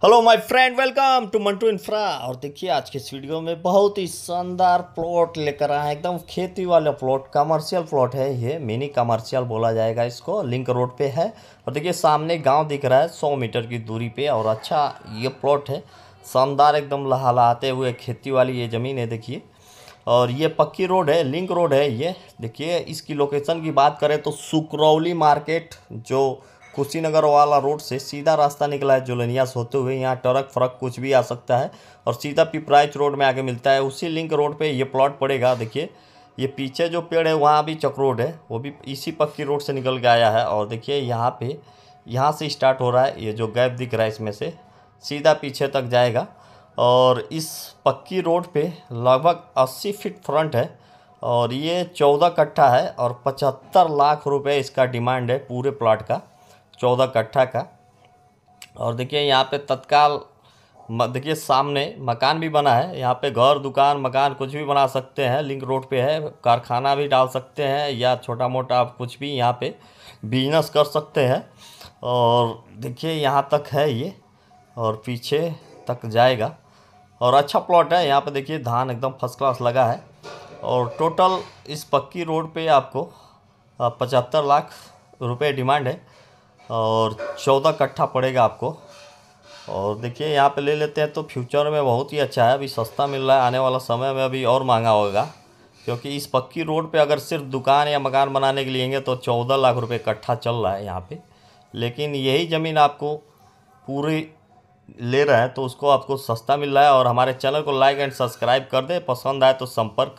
Hello my friend, welcome to Mantu infra. और देखिए आज के इस वीडियो में बहुत ही शानदार प्लॉट लेकर आए हैं। एकदम खेती वाला प्लॉट, कमर्शियल प्लॉट है। ये मिनी कमर्शियल बोला जाएगा इसको। लिंक रोड पे है और देखिए सामने गांव दिख रहा है 100 मीटर की दूरी पे। और अच्छा ये प्लॉट है, शानदार एकदम लहलहाते हुए खेती वाली ये ज़मीन है देखिए। और ये पक्की रोड है, लिंक रोड है ये। देखिए इसकी लोकेशन की बात करें तो सुकरौली मार्केट, जो कुशीनगर वाला रोड से सीधा रास्ता निकला है जोलनिया से होते हुए। यहाँ ट्रक फ्रक कुछ भी आ सकता है और सीधा पिपराइच रोड में आके मिलता है। उसी लिंक रोड पे ये प्लॉट पड़ेगा। देखिए ये पीछे जो पेड़ है वहाँ भी चक रोड है, वो भी इसी पक्की रोड से निकल के आया है। और देखिए यहाँ पे, यहाँ से स्टार्ट हो रहा है, ये जो गैप दिख रहा है इसमें से सीधा पीछे तक जाएगा। और इस पक्की रोड पे लगभग 80 फीट फ्रंट है और ये 14 कट्ठा है और 75 लाख रुपए इसका डिमांड है पूरे प्लॉट का, 14 कट्ठा का। और देखिए यहाँ पे तत्काल देखिए सामने मकान भी बना है। यहाँ पे घर दुकान मकान कुछ भी बना सकते हैं। लिंक रोड पे है, कारखाना भी डाल सकते हैं या छोटा मोटा आप कुछ भी यहाँ पे बिजनेस कर सकते हैं। और देखिए यहाँ तक है ये और पीछे तक जाएगा। और अच्छा प्लॉट है। यहाँ पे देखिए धान एकदम फर्स्ट क्लास लगा है। और टोटल इस पक्की रोड पे आपको 75 लाख रुपए डिमांड है और 14 कट्ठा पड़ेगा आपको। और देखिए यहाँ पे ले लेते हैं तो फ्यूचर में बहुत ही अच्छा है। अभी सस्ता मिल रहा है, आने वाला समय में अभी और महंगा होगा, क्योंकि इस पक्की रोड पे अगर सिर्फ दुकान या मकान बनाने के लिए लेंगे तो 14 लाख रुपए कट्ठा चल रहा है यहाँ पे। लेकिन यही ज़मीन आपको पूरी ले रहे हैं तो उसको आपको सस्ता मिल रहा है। और हमारे चैनल को लाइक एंड सब्सक्राइब कर दे, पसंद आए तो संपर्क